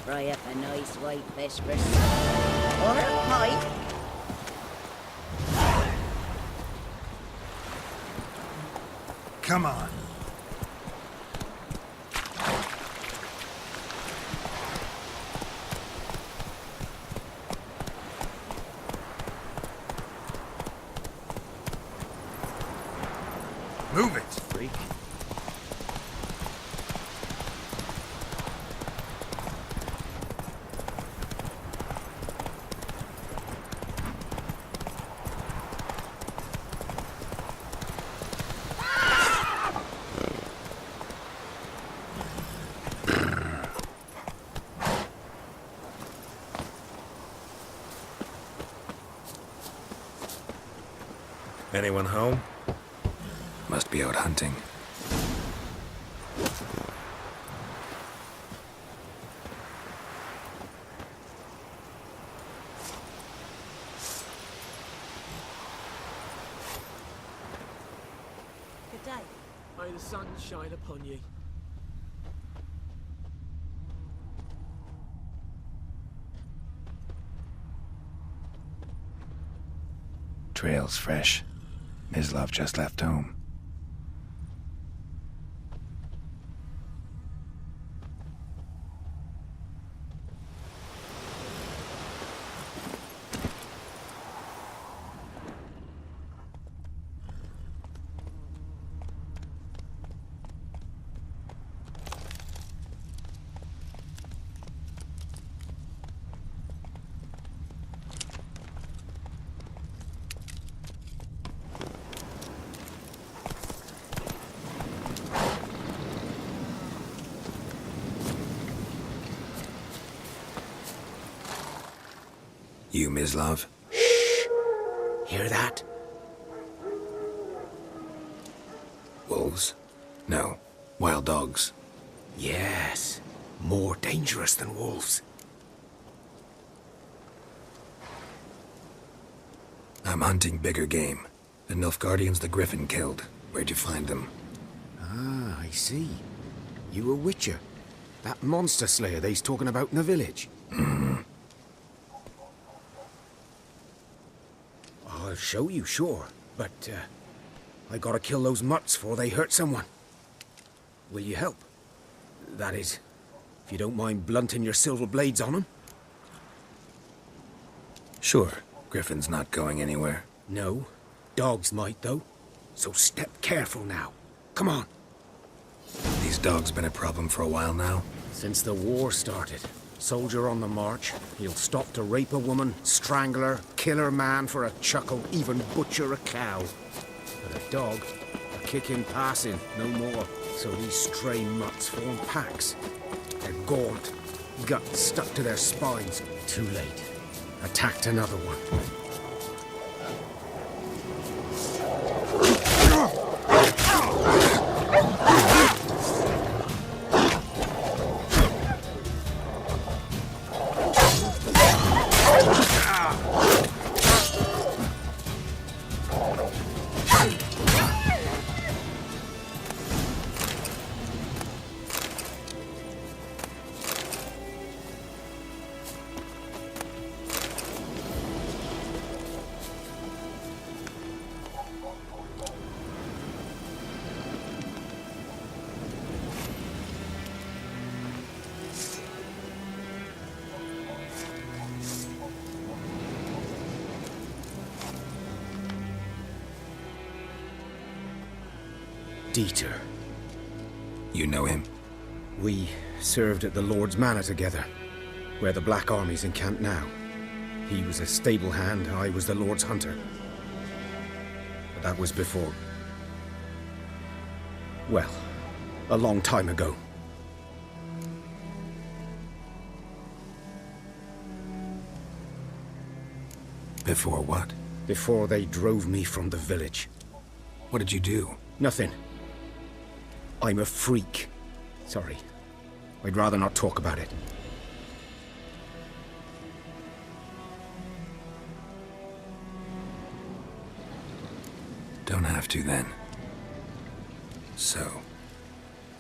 fry up a nice white fish for supper. Or a pipe. Come on. Move it, freak. Anyone home? Must be out hunting. Good day. May the sun shine upon ye. Trail's fresh. Mislav just left home. You, Mislav? Shh! Hear that? Wolves? No. Wild dogs. Yes. More dangerous than wolves. I'm hunting bigger game. The Nilfgaardians the Griffin killed. Where'd you find them? Ah, I see. You a witcher. That monster slayer they's talking about in the village. I'll show you, sure. But, I gotta kill those mutts before they hurt someone. Will you help? That is, if you don't mind blunting your silver blades on them. Sure. Griffin's not going anywhere. No. Dogs might, though. So step careful now. Come on. These dogs been a problem for a while now? Since the war started. Soldier on the march, he'll stop to rape a woman, strangle her, kill her man for a chuckle, even butcher a cow. But a dog, a kick in passing, no more. So these stray mutts form packs. They're gaunt, guts stuck to their spines. Too late. Attacked another one. Dieter. You know him? We served at the Lord's Manor together, where the Black Army's encamped now. He was a stable hand, I was the Lord's hunter. But that was before... well, a long time ago. Before what? Before they drove me from the village. What did you do? Nothing. I'm a freak. Sorry. I'd rather not talk about it. Don't have to, then. So,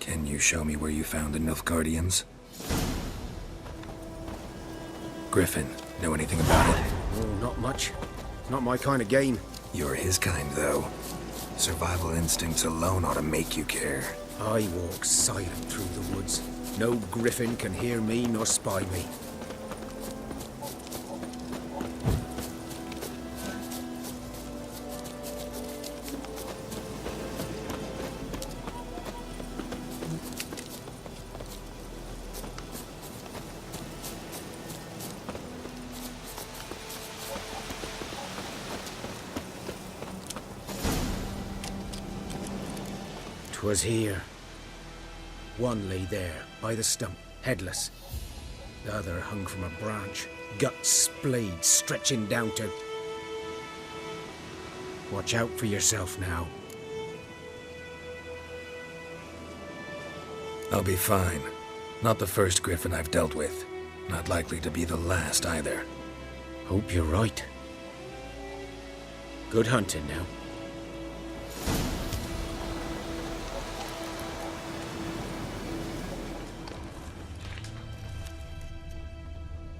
can you show me where you found the Nilfgaardians? griffin. Know anything about it? Oh, not much. Not my kind of game. You're his kind, though. Survival instincts alone ought to make you care. I walk silent through the woods. No griffin can hear me nor spy me. 'Twas here. One lay there, by the stump, headless. The other hung from a branch, guts splayed, stretching down to... Watch out for yourself now. I'll be fine. Not the first griffin I've dealt with. Not likely to be the last either. Hope you're right. Good hunting now.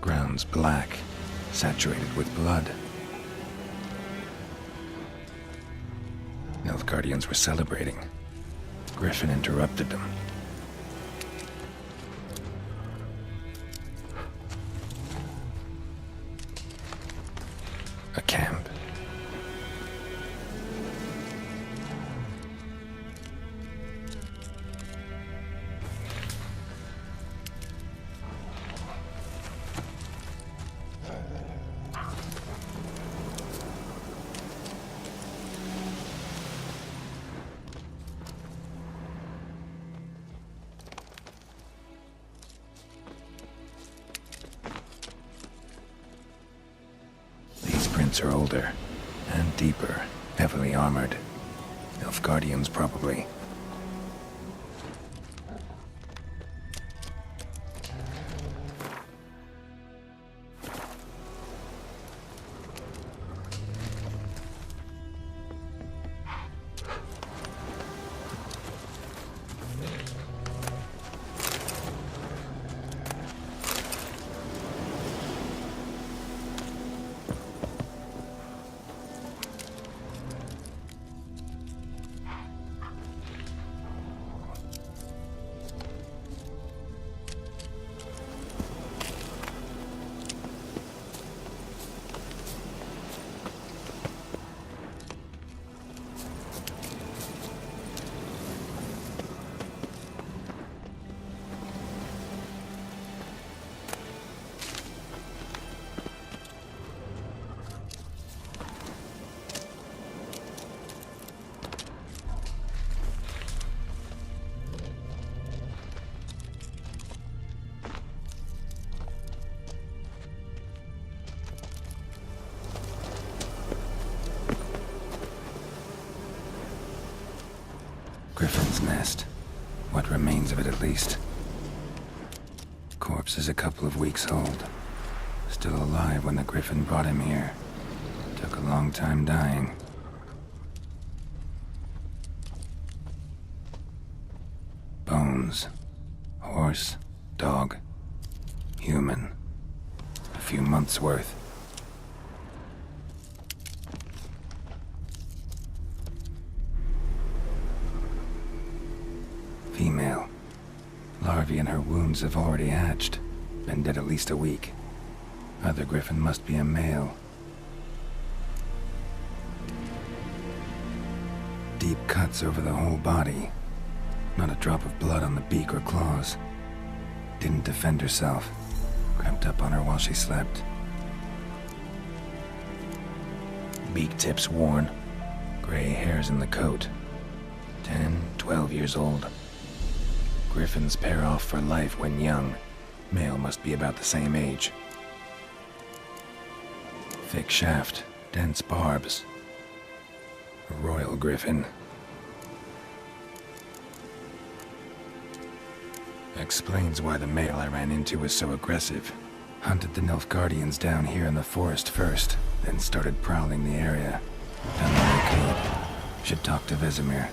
Ground's black, saturated with blood. Nilfgaardians were celebrating. Griffin interrupted them. A camp. Are older and deeper, heavily armored. Nilfgaardians, probably. Griffin's nest. What remains of it, at least. Corpse is a couple of weeks old. Still alive when the griffin brought him here. Took a long time dying. Bones. Horse. Dog. Human. A few months' worth. Female. Larvae in her wounds have already hatched. Been dead at least a week. Other griffin must be a male. Deep cuts over the whole body. Not a drop of blood on the beak or claws. Didn't defend herself. Crept up on her while she slept. Beak tips worn. Gray hairs in the coat. 10, 12 years old. Griffins pair off for life when young. Male must be about the same age. Thick shaft, dense barbs. A royal griffin. Explains why the male I ran into was so aggressive. Hunted the Nilfgaardians down here in the forest first, then started prowling the area. Done what I could. Should talk to Vesemir.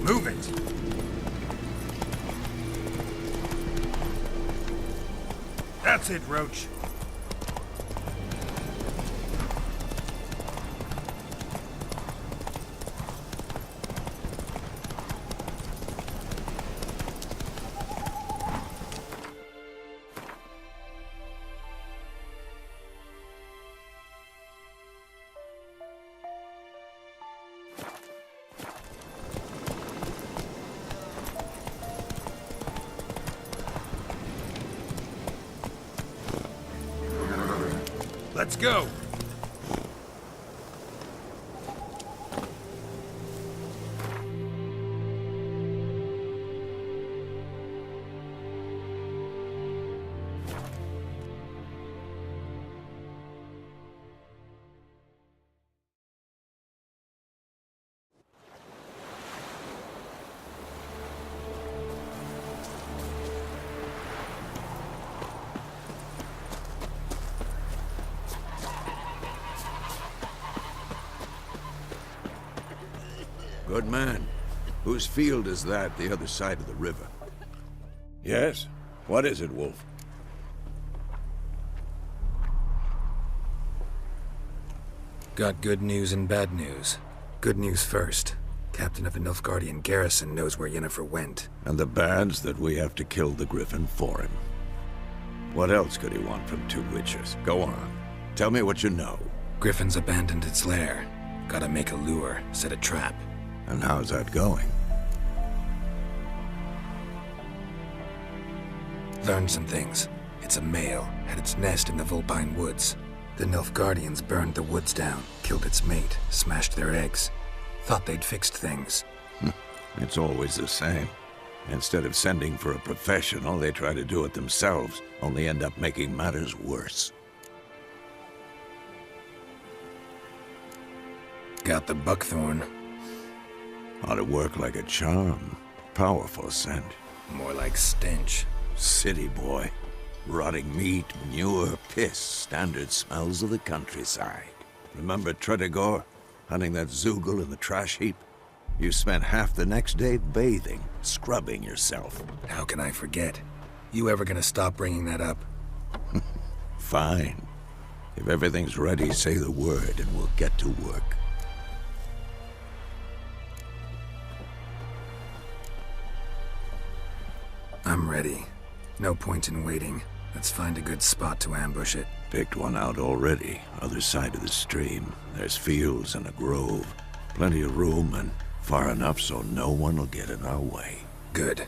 Move it! That's it, Roach. Let's go! Good man. Whose field is that the other side of the river? Yes? What is it, Wolf? Got good news and bad news. Good news first. Captain of the Nilfgaardian garrison knows where Yennefer went. And the bad's that we have to kill the Griffin for him. What else could he want from two witches? Go on. Tell me what you know. Griffin's abandoned its lair. Gotta make a lure, set a trap. And how's that going? Learned some things. It's a male, had its nest in the Vulpine Woods. The Nilfgaardians burned the woods down, killed its mate, smashed their eggs. Thought they'd fixed things. It's always the same. Instead of sending for a professional, they try to do it themselves, only end up making matters worse. Got the buckthorn. Ought to work like a charm. Powerful scent. More like stench. City boy. Rotting meat, manure, piss. Standard smells of the countryside. Remember Tredigor? Hunting that Zoogle in the trash heap? You spent half the next day bathing, scrubbing yourself. How can I forget? You ever gonna stop bringing that up? Fine. If everything's ready, say the word and we'll get to work. I'm ready. No point in waiting. Let's find a good spot to ambush it. Picked one out already. Other side of the stream. There's fields and a grove. Plenty of room and far enough so no one will get in our way. Good.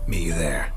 Meet you there.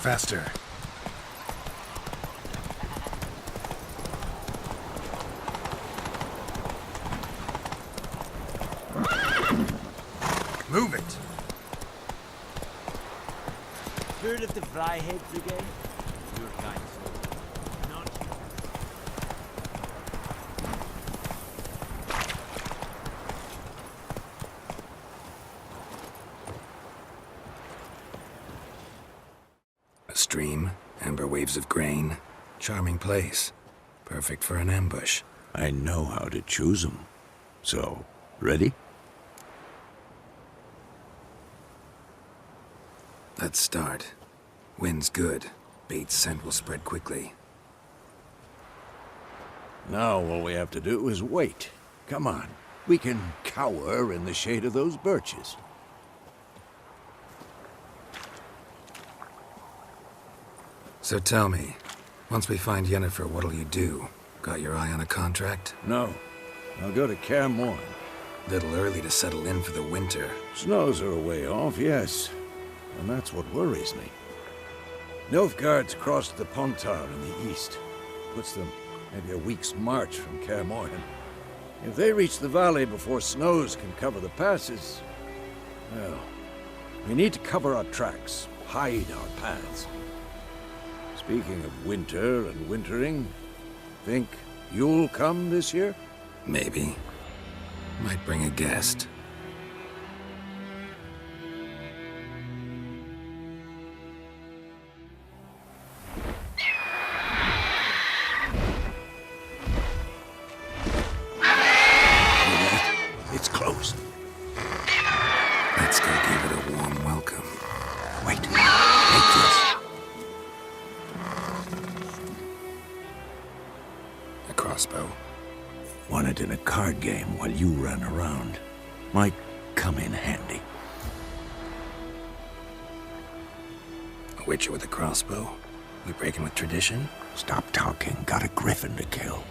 Faster. Move it! Heard of the Fryheads again? Your kind soul. Not A stream, amber waves of grain. Charming place. Perfect for an ambush. I know how to choose them. So, ready? Let's start. Wind's good. Bait's scent will spread quickly. Now all we have to do is wait. Come on. We can cower in the shade of those birches. So tell me, once we find Yennefer, what'll you do? Got your eye on a contract? No. I'll go to Kaer Morhen. Little early to settle in for the winter. Snows are a way off, yes. And that's what worries me. Nilfgaard's crossed the Pontar in the east. Puts them maybe a week's march from Kaer Morhen. If they reach the valley before snows can cover the passes, well, we need to cover our tracks, hide our paths. Speaking of winter and wintering, think you'll come this year? Maybe. Might bring a guest. It's close. Let's go give it a warm welcome. Wait. Take this. A crossbow. Won it in a card game while you ran around. Might come in handy. A witcher with a crossbow? We breaking with tradition? Stop talking. Got a griffin to kill.